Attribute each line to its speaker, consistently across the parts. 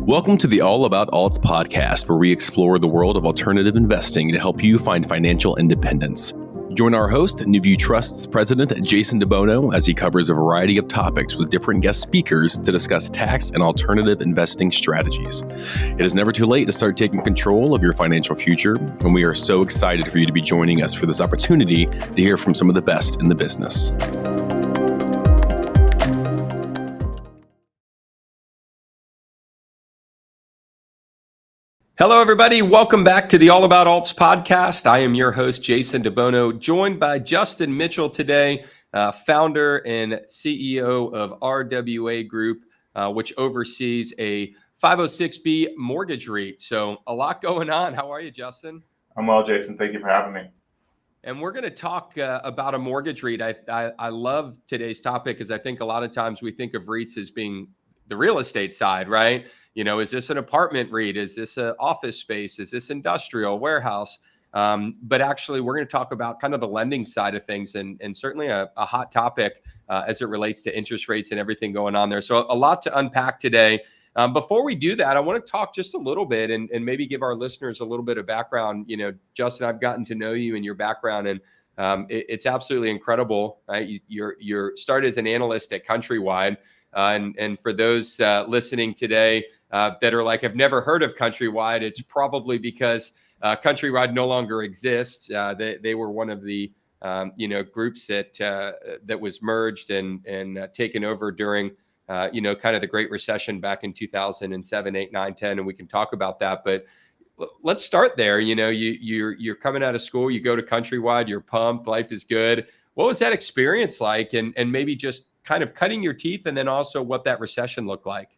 Speaker 1: Welcome to the All About Alts podcast, where we explore the world of alternative investing to help you find financial independence. Join our host, NewView Trust's president, Jason DeBono, as he covers a variety of topics with different guest speakers to discuss tax and alternative investing strategies. It is never too late to start taking control of your financial future, and we are so excited for you to be joining us for this opportunity to hear from some of the best in the business. Hello, everybody. Welcome back to the All About Alts podcast. I am your host, Jason DeBono, joined by Justin Mitchell today, founder and CEO of RWA Group, which oversees a 506B mortgage REIT. So a lot going on. How are you, Justin?
Speaker 2: I'm well, Jason. Thank you for having me.
Speaker 1: And we're going to talk about a mortgage REIT. I love today's topic because I think a lot of times we think of REITs as being the real estate side, right? You know, is this an apartment REIT? Is this an office space? Is this industrial warehouse? But actually, we're going to talk about kind of the lending side of things and certainly a hot topic as it relates to interest rates and everything going on there. So a lot to unpack today. Before we do that, I want to talk just a little bit and maybe give our listeners a little bit of background. You know, Justin, I've gotten to know you and your background, and it's absolutely incredible. Right? You're started as an analyst at Countrywide. And for those listening today that are like, I've never heard of Countrywide, it's probably because Countrywide no longer exists. They were one of the groups that was merged and taken over during kind of the Great Recession back in 2007, 8, 9, 10, and we can talk about that. But let's start there. You know, you're coming out of school, you go to Countrywide, you're pumped, life is good. What was that experience like, and maybe just kind of cutting your teeth, and then also what that recession looked like?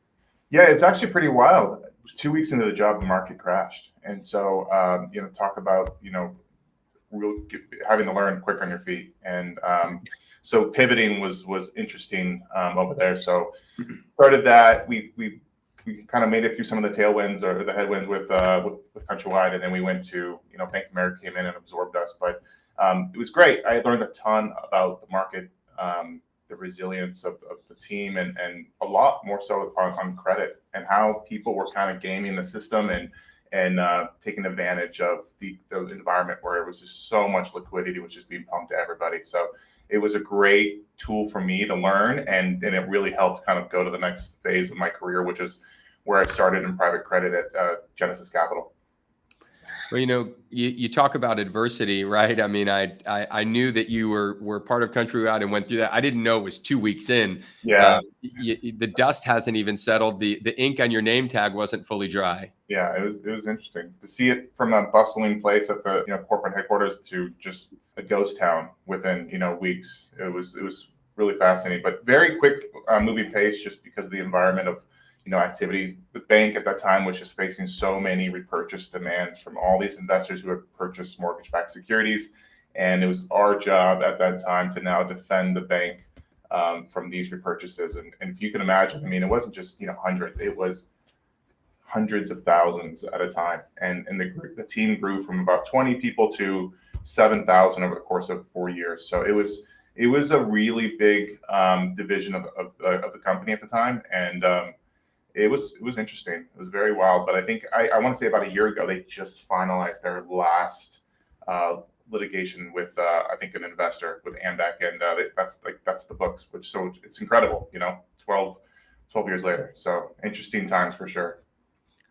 Speaker 2: Yeah, it's actually pretty wild. 2 weeks into the job, the market crashed. And so, talk about, having to learn quick on your feet. And so pivoting was interesting over there. So started that. We kind of made it through some of the tailwinds or the headwinds with Countrywide. And then we went to, Bank of America came in and absorbed us. But it was great. I learned a ton about the market, the resilience of the team, and a lot more so on credit and how people were kind of gaming the system and taking advantage of the environment where it was just so much liquidity, which is being pumped to everybody. So it was a great tool for me to learn, and it really helped kind of go to the next phase of my career, which is where I started in private credit at Genesis Capital.
Speaker 1: Well, you talk about adversity, right? I mean, I knew that you were part of Countrywide and went through that. I didn't know it was 2 weeks in.
Speaker 2: Yeah.
Speaker 1: The dust hasn't even settled. The ink on your name tag wasn't fully dry.
Speaker 2: Yeah, it was interesting to see it from a bustling place at the corporate headquarters to just a ghost town within weeks. It was really fascinating, but very quick moving pace just because of the environment of activity. The bank at that time was just facing so many repurchase demands from all these investors who had purchased mortgage-backed securities. And it was our job at that time to now defend the bank from these repurchases. And if you can imagine, I mean, it wasn't just, hundreds, it was hundreds of thousands at a time. And the team grew from about 20 people to 7,000 over the course of 4 years. So it was a really big division of the company at the time. And it was interesting. It was very wild. But I think I want to say about a year ago, they just finalized their last litigation with I think an investor with Ambec, and that's the books. So it's incredible. 12 years later. So interesting times for sure.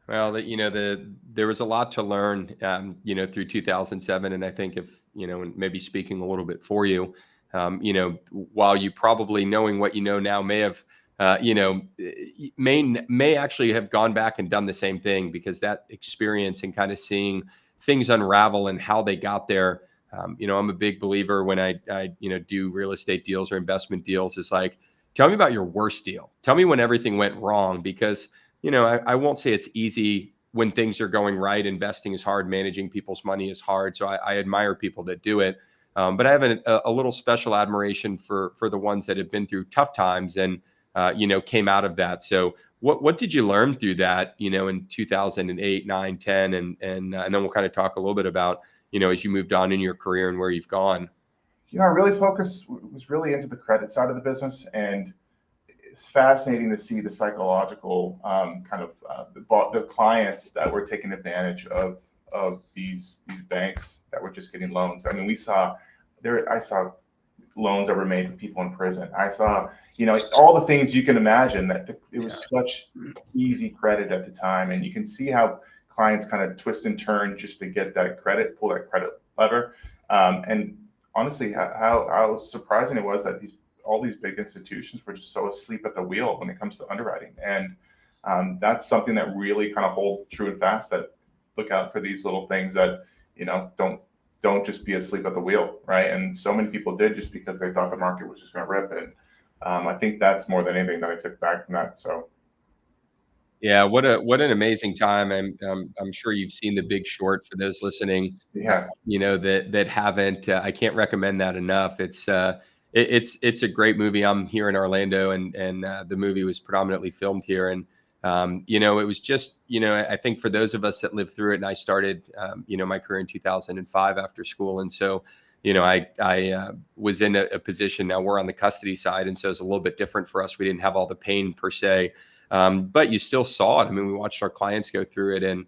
Speaker 1: Well, there was a lot to learn, through 2007, and I think if maybe speaking a little bit for you, while you probably knowing what you know now may have. May actually have gone back and done the same thing, because that experience and kind of seeing things unravel and how they got there. I'm a big believer when I do real estate deals or investment deals. It's like, tell me about your worst deal. Tell me when everything went wrong, because, I won't say it's easy when things are going right. Investing is hard. Managing people's money is hard. So I admire people that do it. But I have a little special admiration for the ones that have been through tough times and, came out of that. So what did you learn through that, in 2008, 9, 10, and then we'll kind of talk a little bit about, as you moved on in your career and where you've gone.
Speaker 2: I really was really into the credit side of the business, and it's fascinating to see the psychological the clients that were taking advantage of these banks that were just getting loans. I mean, I saw loans that were made to people in prison. I saw, all the things you can imagine, that it was such easy credit at the time. And you can see how clients kind of twist and turn just to get that credit, pull that credit lever. And honestly, how surprising it was that all these big institutions were just so asleep at the wheel when it comes to underwriting. And that's something that really kind of holds true and fast, that look out for these little things that, don't just be asleep at the wheel, right? And so many people did, just because they thought the market was just going to rip. And I think that's more than anything that I took back from that. So
Speaker 1: Yeah, what an amazing time. I'm sure you've seen The Big Short, for those listening,
Speaker 2: yeah,
Speaker 1: that haven't. I can't recommend that enough. It's a great movie. I'm here in Orlando, and the movie was predominantly filmed here. And it was just, I think for those of us that lived through it, and I started my career in 2005 after school, and so I was in a position. Now we're on the custody side, and so it's a little bit different for us. We didn't have all the pain per se. But you still saw it. I mean, we watched our clients go through it, and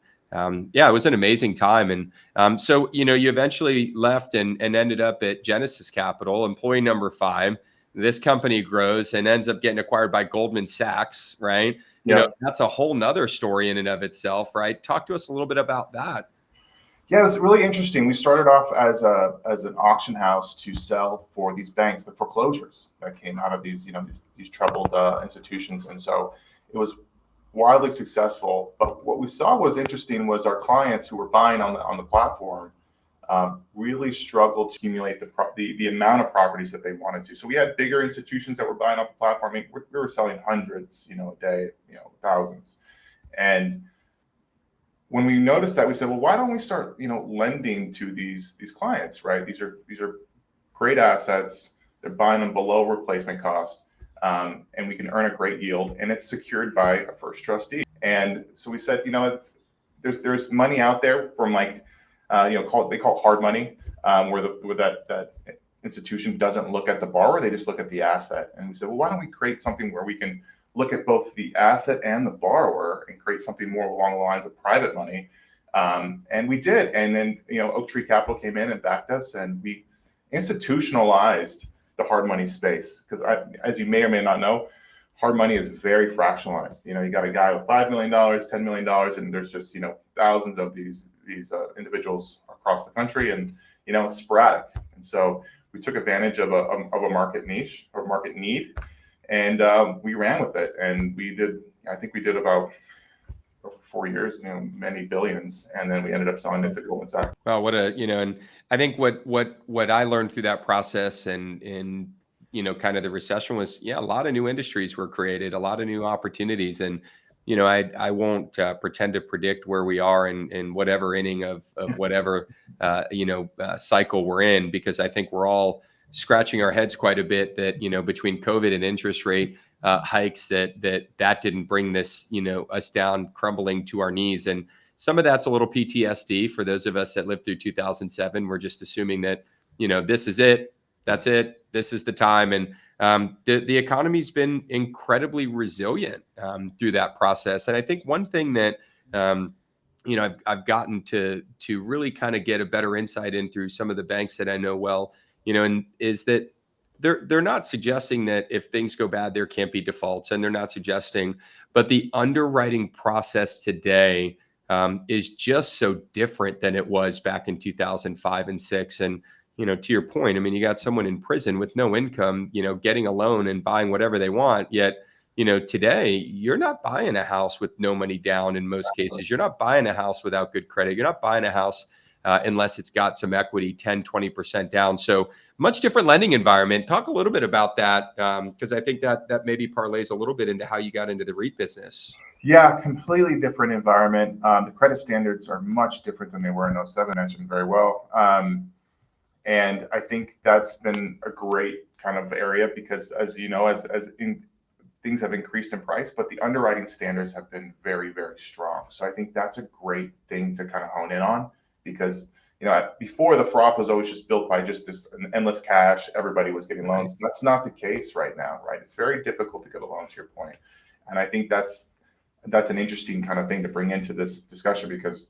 Speaker 1: it was an amazing time. And so, you eventually left and ended up at Genesis Capital, employee number 5. This company grows and ends up getting acquired by Goldman Sachs, right? That's a whole nother story in and of itself, right? Talk to us a little bit about that.
Speaker 2: Yeah, it was really interesting. We started off as an auction house to sell for these banks, the foreclosures that came out of these troubled institutions, and so it was wildly successful. But what we saw was interesting was our clients who were buying on the platform really struggled to accumulate the amount of properties that they wanted to. So we had bigger institutions that were buying off the platform. I mean, we were selling hundreds, a day, thousands. And when we noticed that, we said, well, why don't we start, lending to these clients, right? These are great assets. They're buying them below replacement cost. And we can earn a great yield, and it's secured by a first trustee. And so we said, there's money out there from they call it hard money, where that institution doesn't look at the borrower, they just look at the asset. And we said, well, why don't we create something where we can look at both the asset and the borrower and create something more along the lines of private money? And we did. And then, Oaktree Capital came in and backed us, and we institutionalized the hard money space, because as you may or may not know, hard money is very fractionalized. You got a guy with $5 million, $10 million, and there's just thousands of these individuals across the country, and it's sporadic. And so we took advantage of a market niche or market need, and we ran with it. And I think we did about over 4 years, many billions, and then we ended up selling it to Goldman Sachs.
Speaker 1: Well, and I think what I learned through that process and kind of the recession was, a lot of new industries were created, a lot of new opportunities. And, I won't pretend to predict where we are in whatever inning of whatever, cycle we're in, because I think we're all scratching our heads quite a bit that, between COVID and interest rate hikes, that didn't bring this, us down crumbling to our knees. And some of that's a little PTSD for those of us that lived through 2007. We're just assuming that, this is it. That's it. This is the time. And the economy's been incredibly resilient through that process. And I think one thing that, I've gotten to really kind of get a better insight in through some of the banks that I know well, and is that they're not suggesting that if things go bad, there can't be defaults, and they're not suggesting, but the underwriting process today is just so different than it was back in 2005 and 6. And, to your point, I mean, you got someone in prison with no income, getting a loan and buying whatever they want. Yet, today you're not buying a house with no money down. In most cases, you're not buying a house without good credit. You're not buying a house unless it's got some equity, 10, 20% down. So much different lending environment. Talk a little bit about that, because I think that maybe parlays a little bit into how you got into the REIT business.
Speaker 2: Yeah, completely different environment. The credit standards are much different than they were in 07, I mentioned very well. And I think that's been a great kind of area, because as things have increased in price, but the underwriting standards have been very, very strong. So I think that's a great thing to kind of hone in on, because before the froth was always just built by just this an endless cash. Everybody was getting loans. That's not the case right now, right? It's very difficult to get a loan, to your point. And I think that's an interesting kind of thing to bring into this discussion, because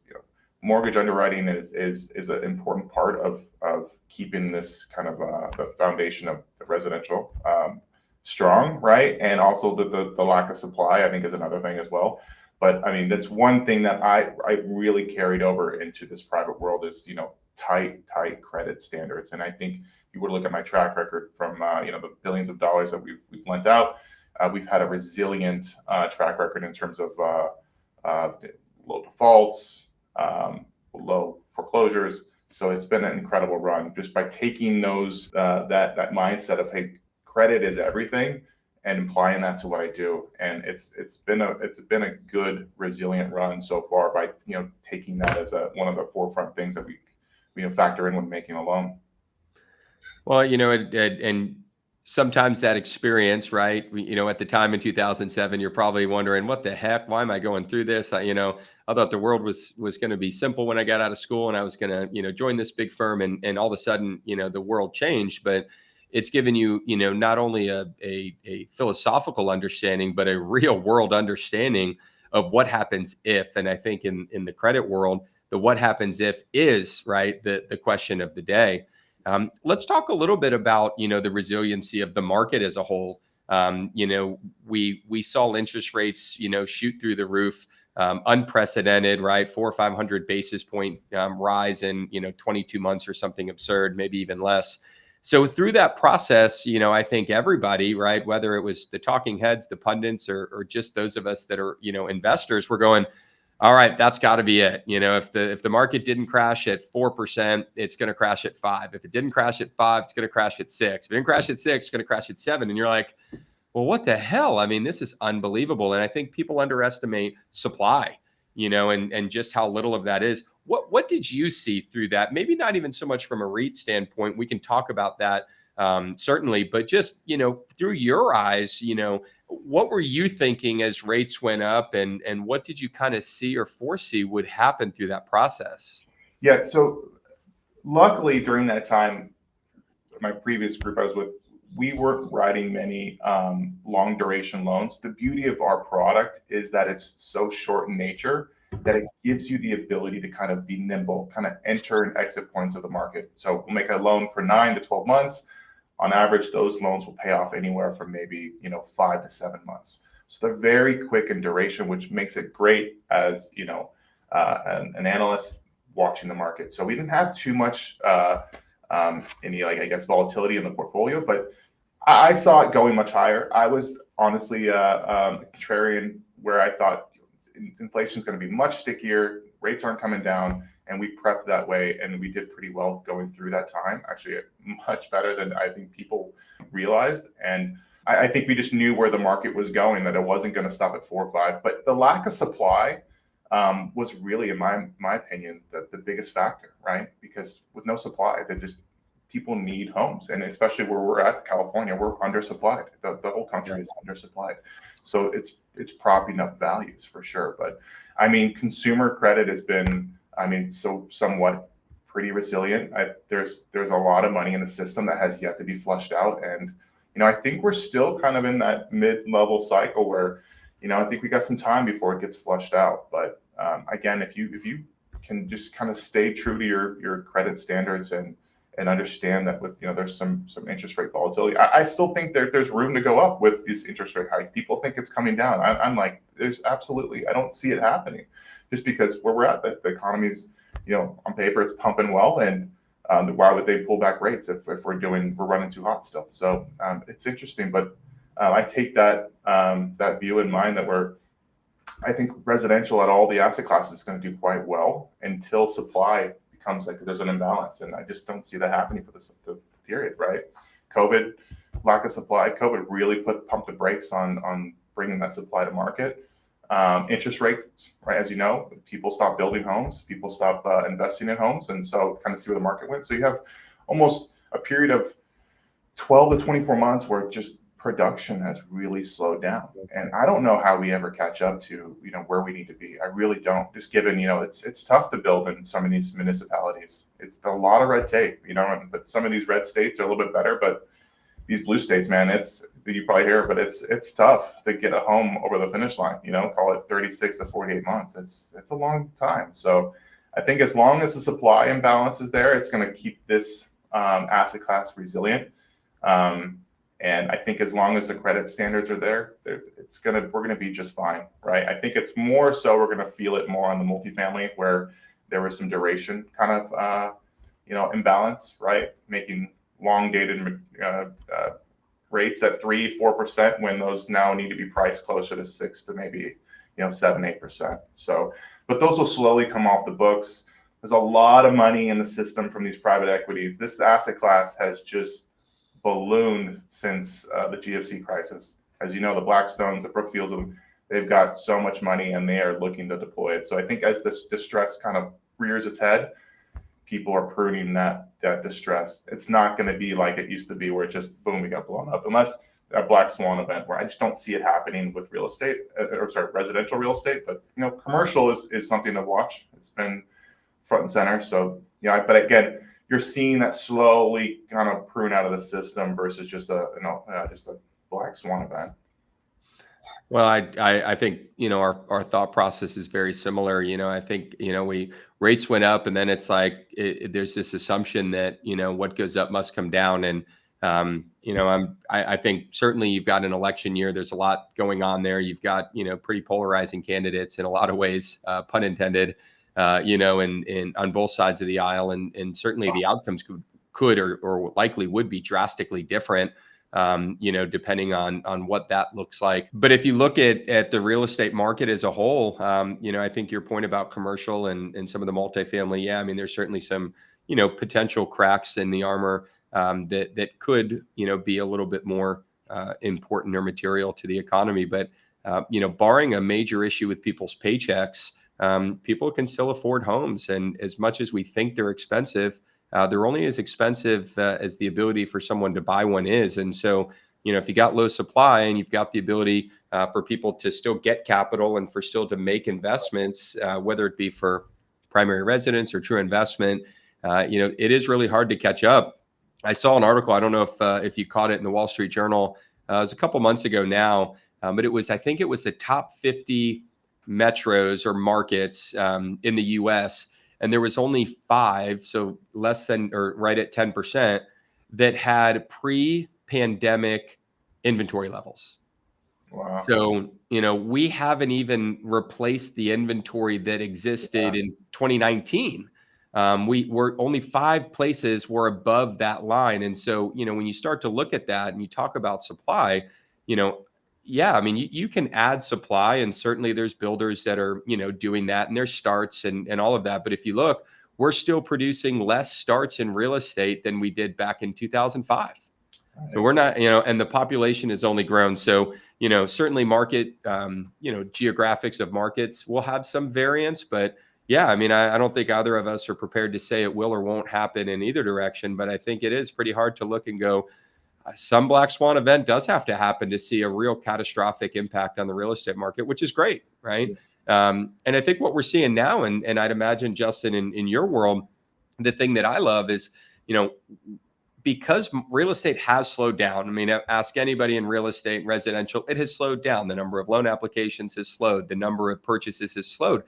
Speaker 2: mortgage underwriting is an important part of keeping this kind of the foundation of the residential strong, right? And also the lack of supply, I think, is another thing as well. But I mean, that's one thing that I really carried over into this private world is, tight credit standards. And I think if you were to look at my track record from, the billions of dollars that we've lent out, we've had a resilient track record in terms of low defaults, low foreclosures. So it's been an incredible run just by taking those that mindset of, hey, credit is everything, and applying that to what I do. And it's been a good resilient run so far by taking that as one of the forefront things that we factor in when making a loan.
Speaker 1: Well, and sometimes that experience, right? At the time in 2007, you're probably wondering, what the heck? Why am I going through this? I thought the world was going to be simple when I got out of school, and I was going to, join this big firm, and all of a sudden, the world changed. But it's given you, not only a philosophical understanding, but a real world understanding of what happens if. And I think in the credit world, the what happens if is, right, the question of the day. Let's talk a little bit about, the resiliency of the market as a whole. We saw interest rates, shoot through the roof, unprecedented, right? 400 or 500 basis point rise in, 22 months or something absurd, maybe even less. So through that process, I think everybody, right, whether it was the talking heads, the pundits, or just those of us that are, investors, were going, all right, that's got to be it. If the market didn't crash at 4%, it's going to crash at 5%. If it didn't crash at 5%, it's going to crash at 6%. If it didn't crash at 6%, it's going to crash at 7%. And you're like, well, what the hell? I mean, this is unbelievable. And I think people underestimate supply, and just how little of that is. What did you see through that? Maybe not even so much from a REIT standpoint. We can talk about that certainly, but just, through your eyes, what were you thinking as rates went up, and what did you kind of see or foresee would happen through that process?
Speaker 2: Yeah. So luckily during that time, my previous group I was with, we weren't writing many long duration loans. The beauty of our product is that it's so short in nature that it gives you the ability to kind of be nimble, kind of enter and exit points of the market. So we'll make a loan for 9 to 12 months. On average, those loans will pay off anywhere from maybe 5 to 7 months. So they're very quick in duration, which makes it great as an analyst watching the market. So we didn't have too much any volatility in the portfolio, but I saw it going much higher. I was honestly a contrarian, where I thought inflation is going to be much stickier, rates aren't coming down, and we prepped that way, and we did pretty well going through that time. Actually, much better than I think people realized. And I think we just knew where the market was going, that it wasn't going to stop at 4 or 5. But the lack of supply was really, in my opinion, the biggest factor, right? Because with no supply, people need homes, and especially where we're at, California, we're undersupplied. The whole country is undersupplied, so it's propping up values for sure. But I mean, consumer credit has been, somewhat pretty resilient. There's a lot of money in the system that has yet to be flushed out, and I think we're still kind of in that mid-level cycle where I think we got some time before it gets flushed out. But again, if you can just kind of stay true to your credit standards and understand that with there's some interest rate volatility. I still think there's room to go up with these interest rate hikes. People think it's coming down. I'm like, there's absolutely, I don't see it happening, just because where we're at, the economy's on paper it's pumping well, and why would they pull back rates if we're running too hot still? So it's interesting, but I take that view in mind, that I think residential at all the asset classes is going to do quite well until supply becomes like there's an imbalance, and I just don't see that happening for the period, right? COVID, lack of supply. COVID really pumped the brakes on bringing that supply to market. Interest rates, right? As you know, people stop building homes, people stop investing in homes, and so kind of see where the market went. So you have almost a period of 12 to 24 months where just production has really slowed down. And I don't know how we ever catch up to, where we need to be. I really don't, just given, it's tough to build in some of these municipalities. It's a lot of red tape, but some of these red states are a little bit better, but these blue states, man, you probably hear, but it's tough to get a home over the finish line, call it 36 to 48 months. It's a long time. So I think as long as the supply imbalance is there, it's going to keep this asset class resilient. And I think as long as the credit standards are there, we're going to be just fine, right? I think it's more so we're going to feel it more on the multifamily where there was some duration kind of, imbalance, right? Making long dated rates at 3-4% when those now need to be priced closer to 6 to maybe 7-8%. So, but those will slowly come off the books. There's a lot of money in the system from these private equities. This asset class has just ballooned since the GFC crisis. As you know, the Blackstones, the Brookfields, they've got so much money and they are looking to deploy it. So I think as this distress kind of rears its head, people are pruning that distress. It's not going to be like it used to be where it just, boom, we got blown up, unless a black swan event where I just don't see it happening with residential real estate. But, commercial is something to watch. It's been front and center. So, but again, you're seeing that slowly kind of prune out of the system versus just a black swan event.
Speaker 1: Well, I think, our thought process is very similar. I think, rates went up and then it's like, there's this assumption that, what goes up must come down. And, I think certainly you've got an election year. There's a lot going on there. You've got, pretty polarizing candidates in a lot of ways, pun intended, and on both sides of the aisle. And certainly the outcomes could or likely would be drastically different, depending on what that looks like. But if you look at the real estate market as a whole, I think your point about commercial and some of the multifamily, I mean, there's certainly some, potential cracks in the armor that could, be a little bit more important or material to the economy. But, barring a major issue with people's paychecks, people can still afford homes. And as much as we think they're expensive, they're only as expensive as the ability for someone to buy one is. And so, if you got low supply and you've got the ability for people to still get capital and for still to make investments, whether it be for primary residence or true investment, it is really hard to catch up. I saw an article, I don't know if you caught it in the Wall Street Journal, it was a couple months ago now, but I think it was the top 50 metros or markets in the US. And there was only 5, so less than or right at 10%, that had pre-pandemic inventory levels.
Speaker 2: Wow.
Speaker 1: So, we haven't even replaced the inventory that existed in 2019. We were only 5 places were above that line. And so, when you start to look at that and you talk about supply, I mean, you can add supply, and certainly there's builders that are, doing that, and there's starts and all of that. But if you look, we're still producing less starts in real estate than we did back in 2005. So we're not, and the population has only grown. So, certainly market, geographics of markets will have some variance, but I mean, I don't think either of us are prepared to say it will or won't happen in either direction. But I think it is pretty hard to look and go, some black swan event does have to happen to see a real catastrophic impact on the real estate market, which is great, right? And I think what we're seeing now, and I'd imagine, Justin, in your world, the thing that I love is, because real estate has slowed down. I mean, ask anybody in real estate, residential, it has slowed down. The number of loan applications has slowed. The number of purchases has slowed.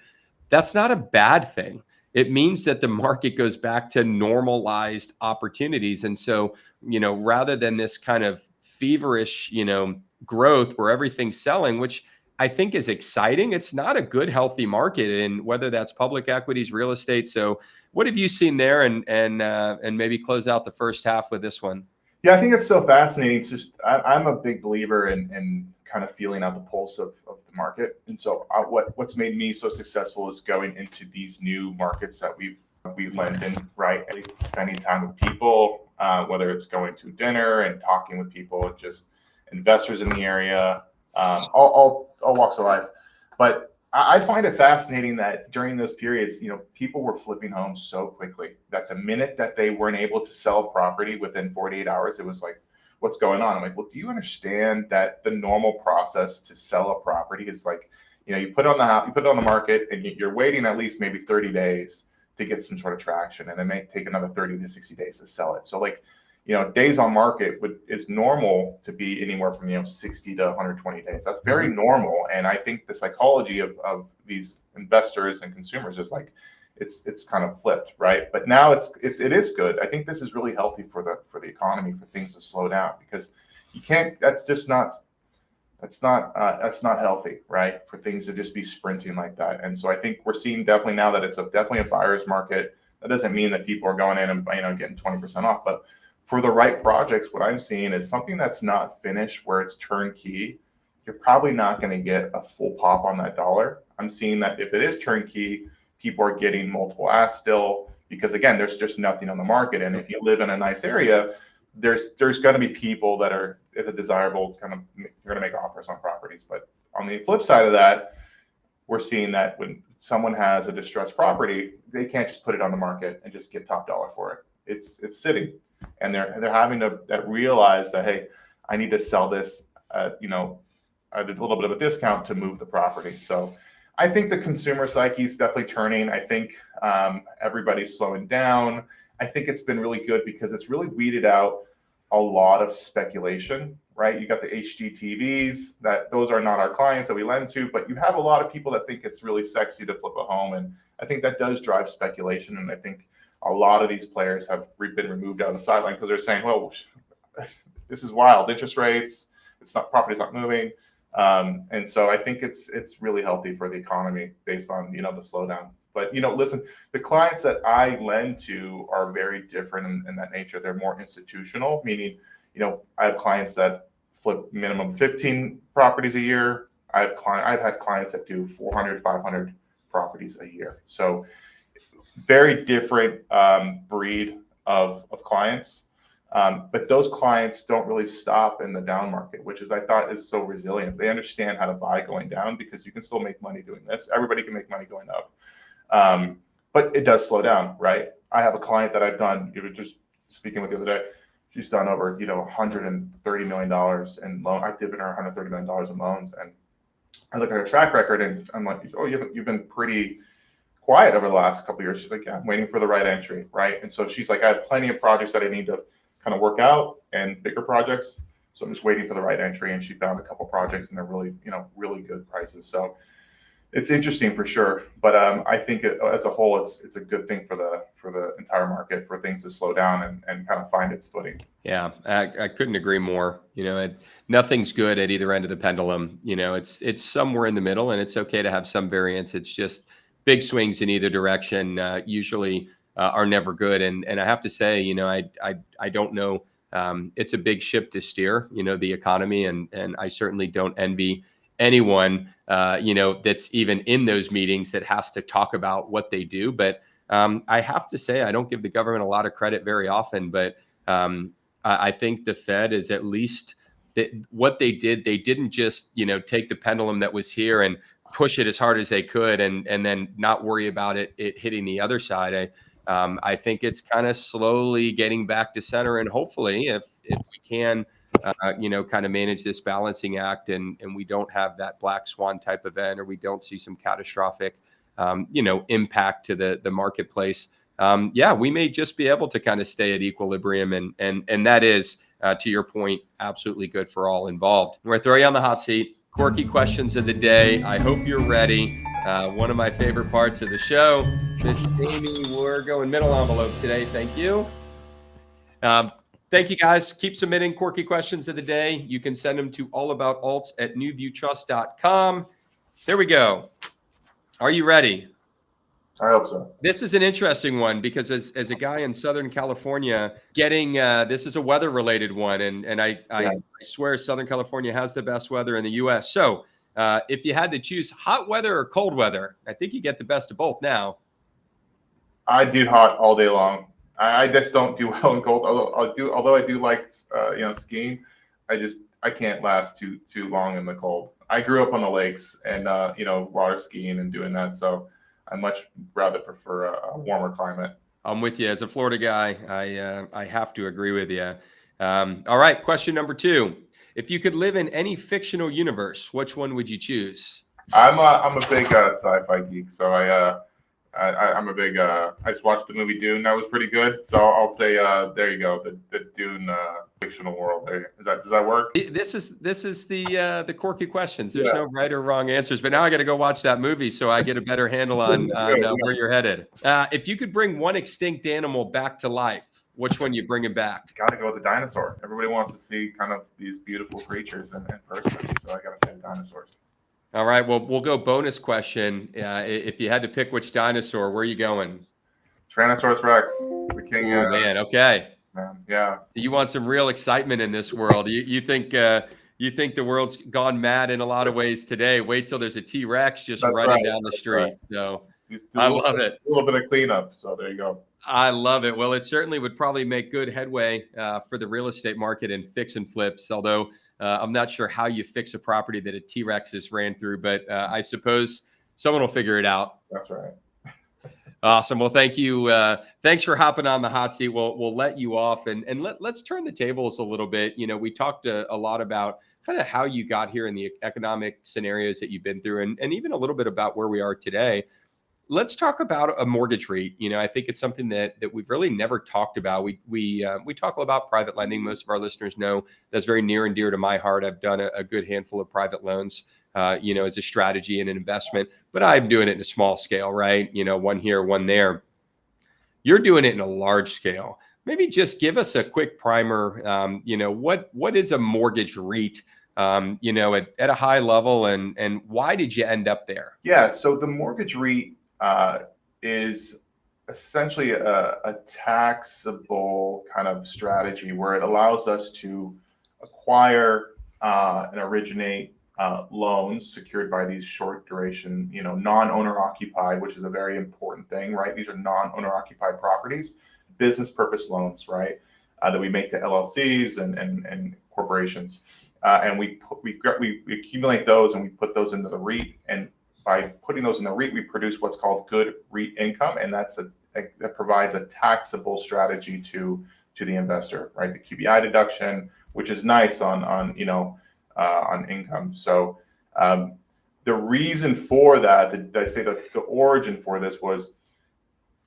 Speaker 1: That's not a bad thing. It means that the market goes back to normalized opportunities. And so, rather than this kind of feverish, growth where everything's selling, which I think is exciting, it's not a good, healthy market, and whether that's public equities, real estate. So what have you seen there, and maybe close out the first half with this one?
Speaker 2: Yeah, I think it's so fascinating. It's just, I'm a big believer in kind of feeling out the pulse of the market. And so what's made me so successful is going into these new markets that we lend in, right? Spending time with people, whether it's going to dinner and talking with people, just investors in the area, all walks of life. But I find it fascinating that during those periods, people were flipping homes so quickly that the minute that they weren't able to sell a property within 48 hours, it was like, what's going on? I'm like, well, do you understand that the normal process to sell a property is like, you put it on the house, you put it on the market, and you're waiting at least maybe 30 days to get some sort of traction, and it may take another 30 to 60 days to sell it. So like, days on market is normal to be anywhere from 60 to 120 days. That's very normal, and I think the psychology of these investors and consumers is like, it's kind of flipped, right? But now it is good. I think this is really healthy for the economy, for things to slow down, because you can't. That's not healthy, right? For things to just be sprinting like that. And so I think we're seeing definitely now that it's definitely a buyer's market. That doesn't mean that people are going in and getting 20% off, but for the right projects, what I'm seeing is something that's not finished, where it's turnkey. You're probably not going to get a full pop on that dollar. I'm seeing that if it is turnkey, people are getting multiple asks still, because again, there's just nothing on the market. And if you live in a nice area, there's going to be people that are, if a desirable kind of, you're going to make offers on properties. But on the flip side of that, we're seeing that when someone has a distressed property, they can't just put it on the market and just get top dollar for it. It's sitting, and they're having to realize that, hey, I need to sell this at a little bit of a discount to move the property. So I think the consumer psyche is definitely turning. I think everybody's slowing down. I think it's been really good because it's really weeded out a lot of speculation, right? You got the HGTVs, those are not our clients that we lend to, but you have a lot of people that think it's really sexy to flip a home. And I think that does drive speculation. And I think a lot of these players have been removed out of the sideline because they're saying, well, this is wild. Interest rates, property's not moving. And so I think it's really healthy for the economy based on, the slowdown. But, listen, the clients that I lend to are very different in that nature. They're more institutional, meaning, I have clients that flip minimum 15 properties a year. I've had clients that do 400, 500 properties a year. So very different breed of clients. But those clients don't really stop in the down market, which I thought is so resilient. They understand how to buy going down, because you can still make money doing this. Everybody can make money going up. But it does slow down, right? I have a client that I've done, you were just speaking with the other day. She's done over, $130 million in loan. I've given her $130 million in loans. And I look at her track record and I'm like, oh, you've been pretty quiet over the last couple of years. She's like, yeah, I'm waiting for the right entry, right? And so she's like, I have plenty of projects that I need to kind of work out, and bigger projects. So I'm just waiting for the right entry. And she found a couple projects, and they're really, really good prices. So it's interesting for sure. But I think as a whole, it's a good thing for the entire market, for things to slow down and kind of find its footing.
Speaker 1: Yeah, I couldn't agree more. Nothing's good at either end of the pendulum. It's somewhere in the middle, and it's okay to have some variance. It's just big swings in either direction usually are never good. And I have to say, I don't know. It's a big ship to steer, the economy, and I certainly don't envy anyone, that's even in those meetings that has to talk about what they do. But I have to say, I don't give the government a lot of credit very often, but I think the Fed is at least what they did. They didn't just, take the pendulum that was here and push it as hard as they could and then not worry about it hitting the other side. I think it's kind of slowly getting back to center, and hopefully if we can, kind of manage this balancing act and we don't have that black swan type event, or we don't see some catastrophic, impact to the marketplace. We may just be able to kind of stay at equilibrium, and that is, to your point, absolutely good for all involved. We're going to throw you on the hot seat. Quirky questions of the day. I hope you're ready. One of my favorite parts of the show. Miss Amy, we're going middle envelope today. Thank you. Thank you, guys. Keep submitting quirky questions of the day. You can send them to allaboutAlts@newviewtrust.com. There we go. Are you ready?
Speaker 2: I hope so.
Speaker 1: This is an interesting one because as a guy in Southern California, getting this is a weather-related one, and I swear Southern California has the best weather in the U.S. So if you had to choose hot weather or cold weather, I think you get the best of both now.
Speaker 2: I do hot all day long. I just don't do well in cold. Although I do like skiing, I can't last too long in the cold. I grew up on the lakes and water skiing and doing that, so I much rather prefer a warmer climate.
Speaker 1: I'm with you. As a Florida guy, I have to agree with you. All right, question number 2. If you could live in any fictional universe, which one would you choose?
Speaker 2: I'm a big sci-fi geek, so I'm a big. I just watched the movie Dune. That was pretty good. So I'll say there you go, the Dune fictional world. There, does that work?
Speaker 1: This is the quirky questions. There's
Speaker 2: Yeah.
Speaker 1: no right or wrong answers. But now I got to go watch that movie so I get a better handle on
Speaker 2: Yeah.
Speaker 1: where you're headed. If you could bring one extinct animal back to life, which one you bring it back?
Speaker 2: Got to go with the dinosaur. Everybody wants to see kind of these beautiful creatures in person, so I got to say the dinosaurs.
Speaker 1: All right. Well, we'll go bonus question. If you had to pick which dinosaur, where are you going?
Speaker 2: Tyrannosaurus Rex, the king.
Speaker 1: Oh man. Okay.
Speaker 2: Man, yeah.
Speaker 1: So you want some real excitement in this world. You think the world's gone mad in a lot of ways today. Wait till there's a T-Rex just
Speaker 2: That's
Speaker 1: running
Speaker 2: right,
Speaker 1: down the
Speaker 2: that's
Speaker 1: street.
Speaker 2: right.
Speaker 1: So
Speaker 2: Just
Speaker 1: I love it.
Speaker 2: A little bit of cleanup. So there you go.
Speaker 1: I love it. Well, it certainly would probably make good headway for the real estate market and fix and flips. Although I'm not sure how you fix a property that a T-Rex has ran through, but I suppose someone will figure it out.
Speaker 2: That's right.
Speaker 1: Awesome. Well, thank you. Thanks for hopping on the hot seat. We'll let you off and let's turn the tables a little bit. You know, we talked a lot about kind of how you got here in the economic scenarios that you've been through and even a little bit about where we are today. Let's talk about a mortgage REIT. You know, I think it's something that we've really never talked about. We talk about private lending. Most of our listeners know that's very near and dear to my heart. I've done a good handful of private loans. As a strategy and an investment, but I'm doing it in a small scale, right? You know, one here, one there. You're doing it in a large scale. Maybe just give us a quick primer. What is a mortgage REIT? At a high level, and why did you end up there?
Speaker 2: Yeah. So the mortgage REIT is essentially a taxable kind of strategy where it allows us to acquire and originate loans secured by these short duration, non-owner occupied, which is a very important thing, right? These are non-owner occupied properties, business purpose loans, right? That we make to LLCs and corporations, and we accumulate those and we put those into the REIT. And by putting those in the REIT, we produce what's called good REIT income, and that provides a taxable strategy to the investor, right? The QBI deduction, which is nice on income. So the reason for that, I'd say the origin for this was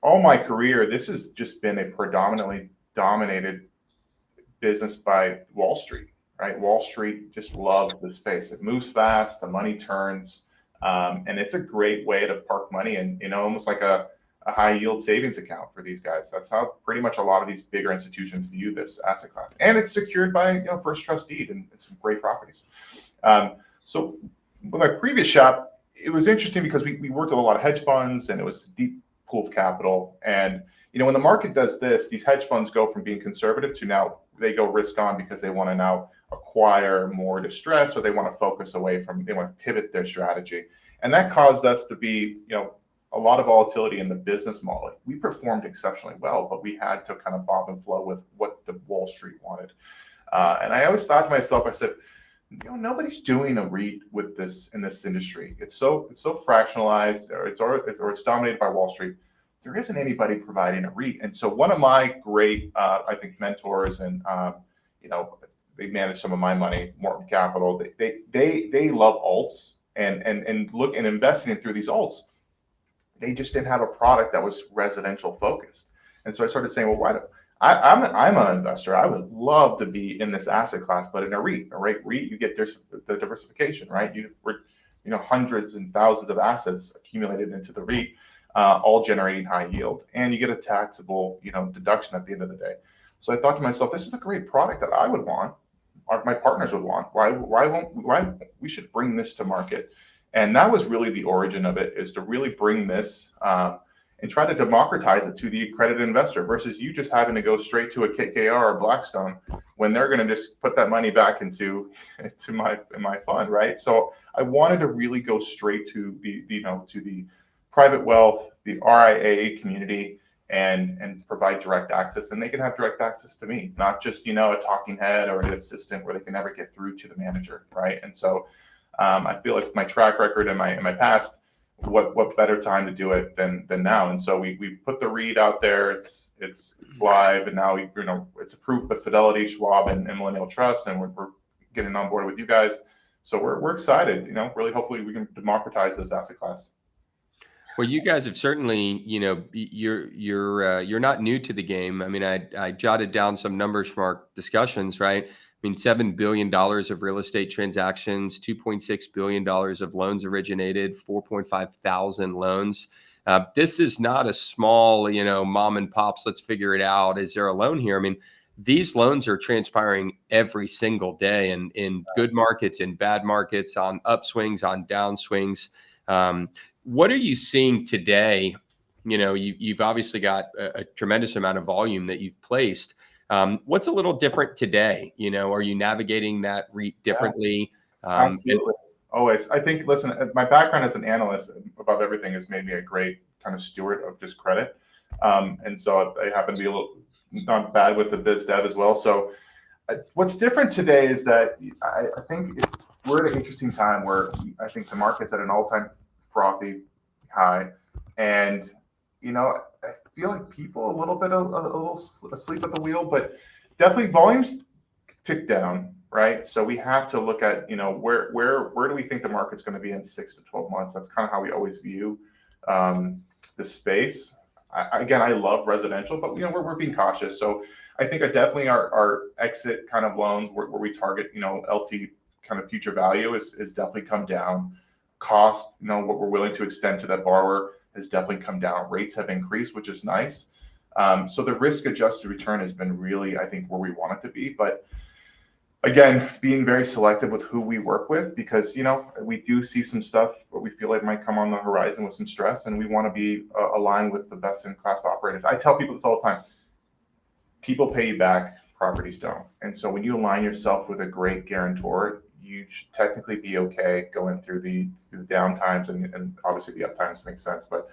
Speaker 2: all my career, this has just been a predominantly dominated business by Wall Street, right? Wall Street just loves the space. It moves fast, the money turns, and it's a great way to park money in, almost like a high yield savings account for these guys. That's how pretty much a lot of these bigger institutions view this asset class. And it's secured by, first trust deed and some great properties. So with my previous shop, it was interesting because we worked with a lot of hedge funds and it was a deep pool of capital. And, when the market does this, these hedge funds go from being conservative to now they go risk on because they want to now acquire more distress, or they want to focus away from, they want to pivot their strategy. And that caused us to be, a lot of volatility in the business model. We performed exceptionally well, but we had to kind of bob and flow with what the Wall Street wanted. And I always thought to myself, I said, nobody's doing a REIT with this in this industry. It's so fractionalized, or it's dominated by Wall Street. There isn't anybody providing a REIT. And so one of my great, I think, mentors, and they manage some of my money, Mortgage Capital. They love alts and look and investing in through these alts. They just didn't have a product that was residential focused. And so I started saying, well, I'm an investor. I would love to be in this asset class, but in a REIT. A REIT, you get the diversification, right? Hundreds and thousands of assets accumulated into the REIT, all generating high yield, and you get a taxable, deduction at the end of the day. So I thought to myself, this is a great product that I would want, or my partners would want. Why we should bring this to market? And that was really the origin of it, is to really bring this and try to democratize it to the accredited investor versus you just having to go straight to a KKR or Blackstone when they're going to just put that money back into my fund, right? So I wanted to really go straight to the private wealth, the RIA community, and provide direct access, and they can have direct access to me, not just a talking head or an assistant where they can never get through to the manager, right? And so I feel like my track record and my past what better time to do it than now? And so we put the REIT out there. It's live, and now it's approved by Fidelity, Schwab, and Millennial Trust, and we're getting on board with you guys. So we're excited. Really, hopefully we can democratize this asset class.
Speaker 1: Well, you guys have certainly, you're not new to the game. I mean, I jotted down some numbers from our discussions, right? I mean, $7 billion of real estate transactions, $2.6 billion of loans originated, 4.5 thousand loans. This is not a small, mom and pops, let's figure it out. Is there a loan here? I mean, these loans are transpiring every single day, and in good markets, in bad markets, on upswings, on downswings. What are you seeing today? You've obviously got a tremendous amount of volume that you've placed. What's a little different today? Are you navigating that REIT differently?
Speaker 2: Absolutely. Always. I think, listen, my background as an analyst above everything has made me a great kind of steward of just credit. And so I happen to be a little not bad with the biz dev as well. So what's different today is that I think we're at an interesting time where I think the market's at an all-time frothy high, and I feel like people a little asleep at the wheel, but definitely volumes tick down, right? So we have to look at where do we think the market's going to be in 6 to 12 months. That's kind of how we always view the space. I love residential, but we're being cautious. So I think definitely our exit kind of loans where we target LT kind of future value is definitely come down. Cost, what we're willing to extend to that borrower has definitely come down. Rates have increased, which is nice. So the risk adjusted return has been really, I think, where we want it to be. But again, being very selective with who we work with, because we do see some stuff that we feel like might come on the horizon with some stress, and we want to be aligned with the best in class operators. I tell people this all the time: people pay you back, properties don't. And so when you align yourself with a great guarantor, you should technically be okay going through the down times, and obviously the up times make sense. But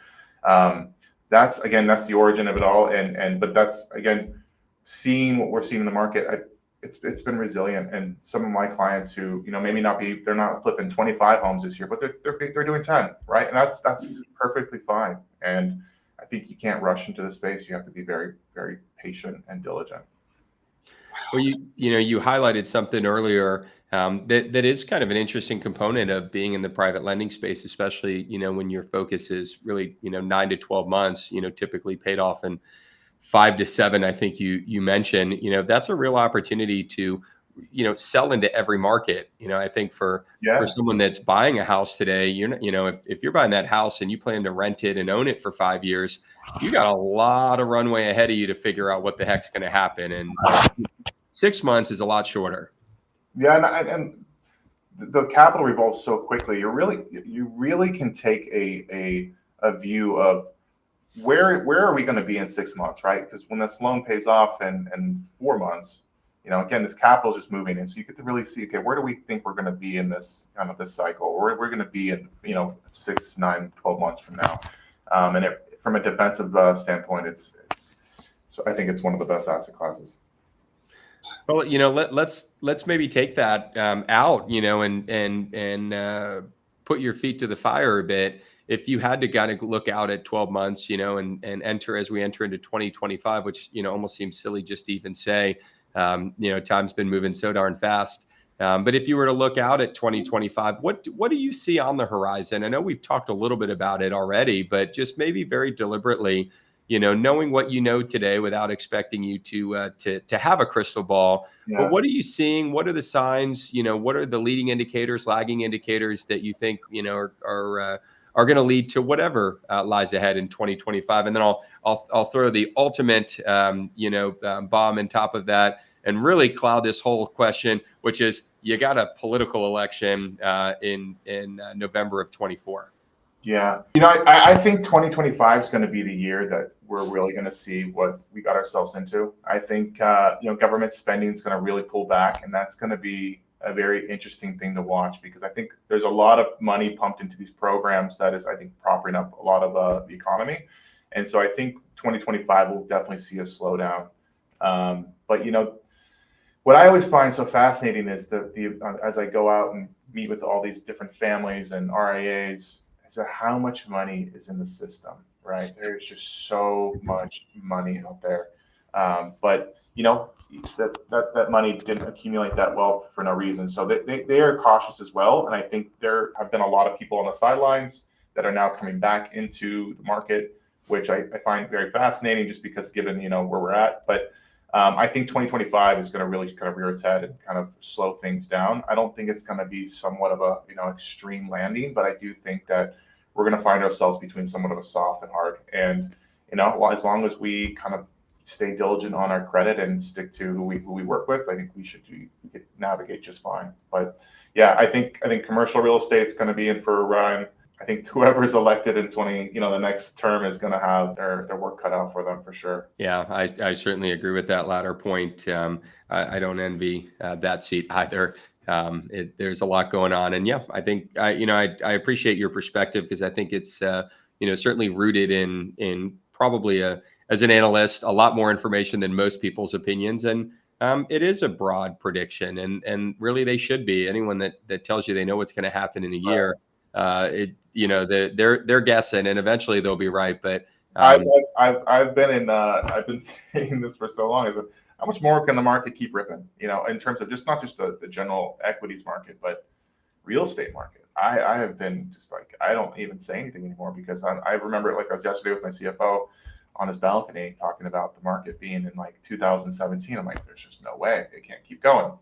Speaker 2: that's the origin of it all. But that's, again, seeing what we're seeing in the market. It's been resilient, and some of my clients who they're not flipping 25 homes this year, but they're doing 10, right? And that's perfectly fine. And I think you can't rush into the space. You have to be very, very patient and diligent.
Speaker 1: Well, you highlighted something earlier that is kind of an interesting component of being in the private lending space, especially when your focus is really 9 to 12 months, typically paid off in 5 to 7. I think you mentioned that's a real opportunity to sell into every market. I think for someone that's buying a house today, if you're buying that house and you plan to rent it and own it for 5 years, you got a lot of runway ahead of you to figure out what the heck's going to happen. And 6 months is a lot shorter.
Speaker 2: Yeah, and the capital revolves so quickly. You really can take a view of where are we going to be in 6 months, right? Because when this loan pays off in 4 months, again, this capital is just moving in. So you get to really see, okay, where do we think we're going to be in this cycle? Or we're going to be in 6, 9, 12 months from now. And from a defensive standpoint, so I think it's one of the best asset classes.
Speaker 1: Well, let's maybe take that out, and put your feet to the fire a bit. If you had to kind of look out at 12 months, and enter as we enter into 2025, which almost seems silly just to even say, time's been moving so darn fast. But if you were to look out at 2025, what do you see on the horizon? I know we've talked a little bit about it already, but just maybe very deliberately, knowing what today without expecting you to have a crystal ball. Yeah. But what are you seeing? What are the signs? What are the leading indicators, lagging indicators that you think are going to lead to whatever lies ahead in 2025? And then I'll throw the ultimate bomb on top of that and really cloud this whole question, which is you got a political election in November of 24.
Speaker 2: Yeah. I think 2025 is going to be the year that we're really going to see what we got ourselves into. I think, government spending is going to really pull back, and that's going to be a very interesting thing to watch, because I think there's a lot of money pumped into these programs that is, I think, propping up a lot of the economy. And so I think 2025 will definitely see a slowdown. But, what I always find so fascinating is as I go out and meet with all these different families and RIAs, is that how much money is in the system, right? There's just so much money out there. But that money didn't accumulate that wealth for no reason. So they are cautious as well. And I think there have been a lot of people on the sidelines that are now coming back into the market, which I find very fascinating just because given, where we're at. But I think 2025 is going to really kind of rear its head and kind of slow things down. I don't think it's going to be somewhat of a, extreme landing, but I do think that we're going to find ourselves between somewhat of a soft and hard. And, as long as we kind of stay diligent on our credit and stick to who we work with, I think we could navigate just fine. But yeah, I think commercial real estate is going to be in for a run. I think whoever is elected in the next term is going to have their work cut out for them for sure.
Speaker 1: Yeah, I certainly agree with that latter point. I don't envy that seat either. There's a lot going on, and yeah, I think I appreciate your perspective because I think it's certainly rooted in probably as an analyst a lot more information than most people's opinions, and it is a broad prediction, and really they should be. Anyone that tells you they know what's going to happen in a year, they're guessing, and eventually they'll be right. But
Speaker 2: I've been saying this for so long. Is that how much more can the market keep ripping? In terms of not just the general equities market, but real estate market. I have been just like, I don't even say anything anymore because I remember like I was yesterday with my CFO on his balcony talking about the market being in like 2017. I'm like, there's just no way it can't keep going.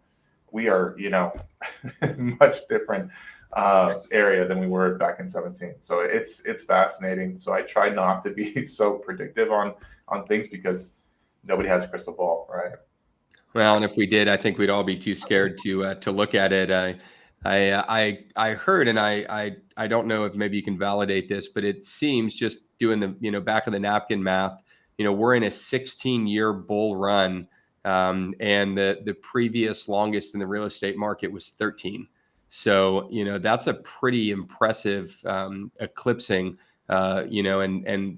Speaker 2: We are, much different area than we were back in 17. So it's fascinating. So I try not to be so predictive on things because nobody has a crystal ball, right?
Speaker 1: Well, and if we did, I think we'd all be too scared to look at it. I heard, and I don't know if maybe you can validate this, but it seems just doing the back of the napkin math. We're in a 16-year bull run, and the previous longest in the real estate market was 13. So that's a pretty impressive eclipsing. And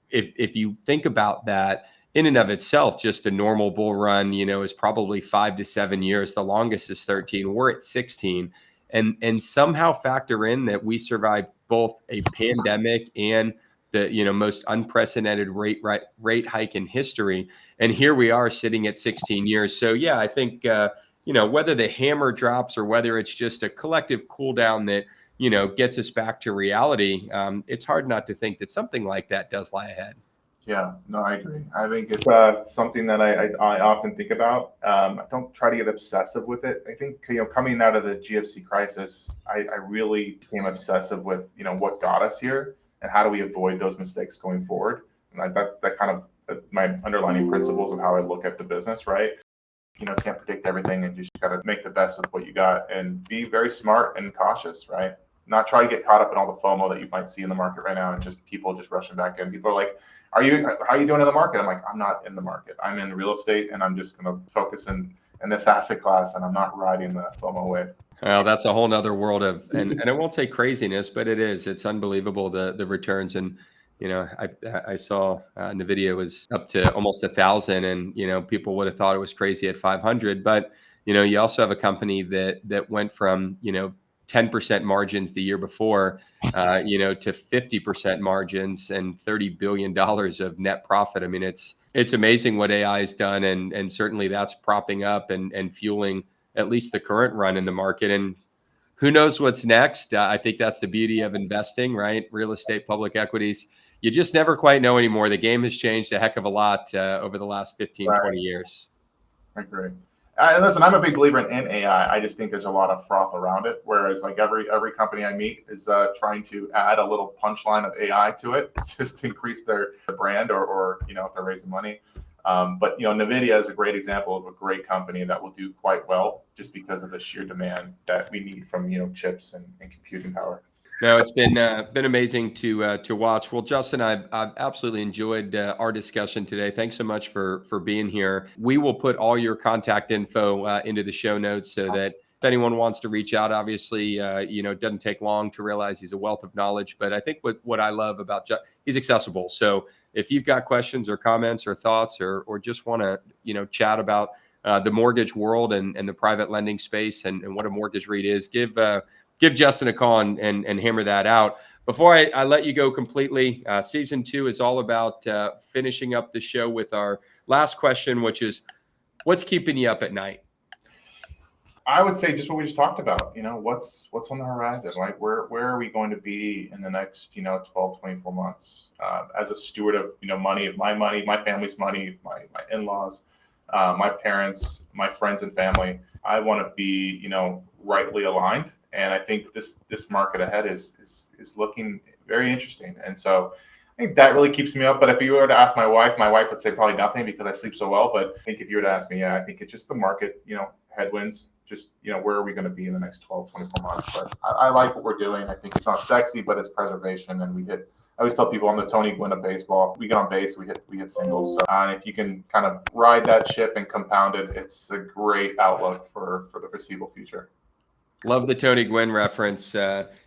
Speaker 1: if you think about that in and of itself, just a normal bull run, is probably 5 to 7 years. The longest is 13. We're at 16. And somehow factor in that we survived both a pandemic and the most unprecedented rate hike in history, and here we are sitting at 16 years. So yeah, I think whether the hammer drops or whether it's just a collective cool down that gets us back to reality, it's hard not to think that something like that does lie ahead.
Speaker 2: Yeah, no, I agree. I think it's something that I often think about. I don't try to get obsessive with it. I think, coming out of the GFC crisis, I really became obsessive with, what got us here and how do we avoid those mistakes going forward. And that kind of my underlying principles of how I look at the business, right? Can't predict everything and you just got to make the best with what you got and be very smart and cautious, right? Not try to get caught up in all the FOMO that you might see in the market right now and just people just rushing back in. People are like, how are you doing in the market? I'm like, I'm not in the market. I'm in real estate and I'm just going to focus in this asset class and I'm not riding the FOMO wave.
Speaker 1: Well, that's a whole nother world of, and I won't say craziness, but it's unbelievable the returns. And, I saw NVIDIA was up to almost 1,000 and, people would have thought it was crazy at 500, but, you also have a company that went from, 10% margins the year before, to 50% margins and $30 billion of net profit. I mean, it's amazing what AI has done. And certainly that's propping up and fueling at least the current run in the market. And who knows what's next? I think that's the beauty of investing, right? Real estate, public equities. You just never quite know anymore. The game has changed a heck of a lot over the last 15,
Speaker 2: Right.
Speaker 1: 20 years.
Speaker 2: I agree. Listen, I'm a big believer in AI. I just think there's a lot of froth around it. Whereas like every company I meet is trying to add a little punchline of AI to it just to increase their brand or if they're raising money. But NVIDIA is a great example of a great company that will do quite well just because of the sheer demand that we need from chips and computing power.
Speaker 1: No, it's been amazing to watch. Well, Justin, I've absolutely enjoyed our discussion today. Thanks so much for being here. We will put all your contact info into the show notes so that if anyone wants to reach out, obviously, it doesn't take long to realize he's a wealth of knowledge. But I think what I love about he's accessible. So if you've got questions or comments or thoughts or just want to chat about the mortgage world and the private lending space and what a mortgage REIT is, give Justin a call and hammer that out. before I let you go completely, season 2 is all about finishing up the show with our last question, which is, what's keeping you up at night?
Speaker 2: I would say just what we just talked about, what's on the horizon, like where are we going to be in the next, 12, 24 months, as a steward of, money, of my money, my family's money, my in-laws, my parents, my friends and family. I want to be, rightly aligned. And I think this market ahead is looking very interesting. And so I think that really keeps me up. But if you were to ask my wife would say probably nothing because I sleep so well. But I think if you were to ask me, I think it's just the market, headwinds, just, where are we going to be in the next 12, 24 months? But I like what we're doing. I think it's not sexy, but it's preservation. And I always tell people I'm the Tony Gwynn of baseball. We get on base, we hit singles. So, and if you can kind of ride that ship and compound it, it's a great outlook for the foreseeable future.
Speaker 1: Love the Tony Gwynn reference.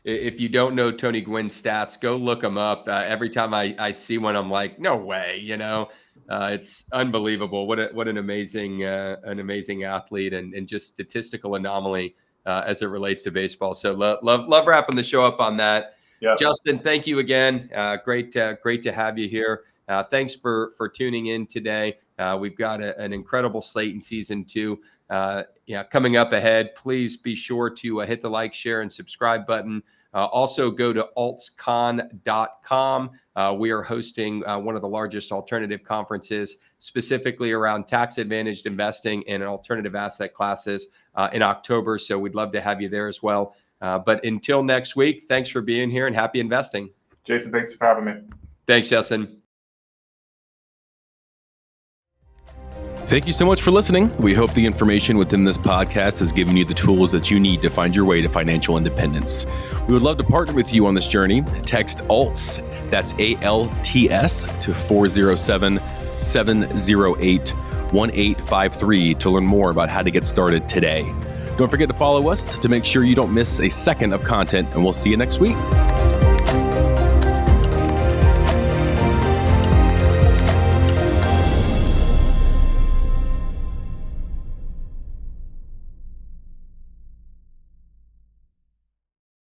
Speaker 1: If you don't know Tony Gwynn's stats, go look them up. Every time I see one, I'm like, no way, it's unbelievable. What an amazing athlete and just statistical anomaly as it relates to baseball. So love wrapping the show up on that. Yep. Justin, thank you again. Great to have you here. Thanks for tuning in today. We've got an incredible slate in season 2. Coming up ahead. Please be sure to hit the like, share, and subscribe button. Also go to altscon.com. We are hosting one of the largest alternative conferences specifically around tax-advantaged investing and alternative asset classes in October. So we'd love to have you there as well. But until next week, thanks for being here and happy investing.
Speaker 2: Jason, thanks for having me.
Speaker 1: Thanks, Justin.
Speaker 3: Thank you so much for listening. We hope the information within this podcast has given you the tools that you need to find your way to financial independence. We would love to partner with you on this journey. Text ALTS, that's ALTS, to 407-708-1853 to learn more about how to get started today. Don't forget to follow us to make sure you don't miss a second of content, and we'll see you next week.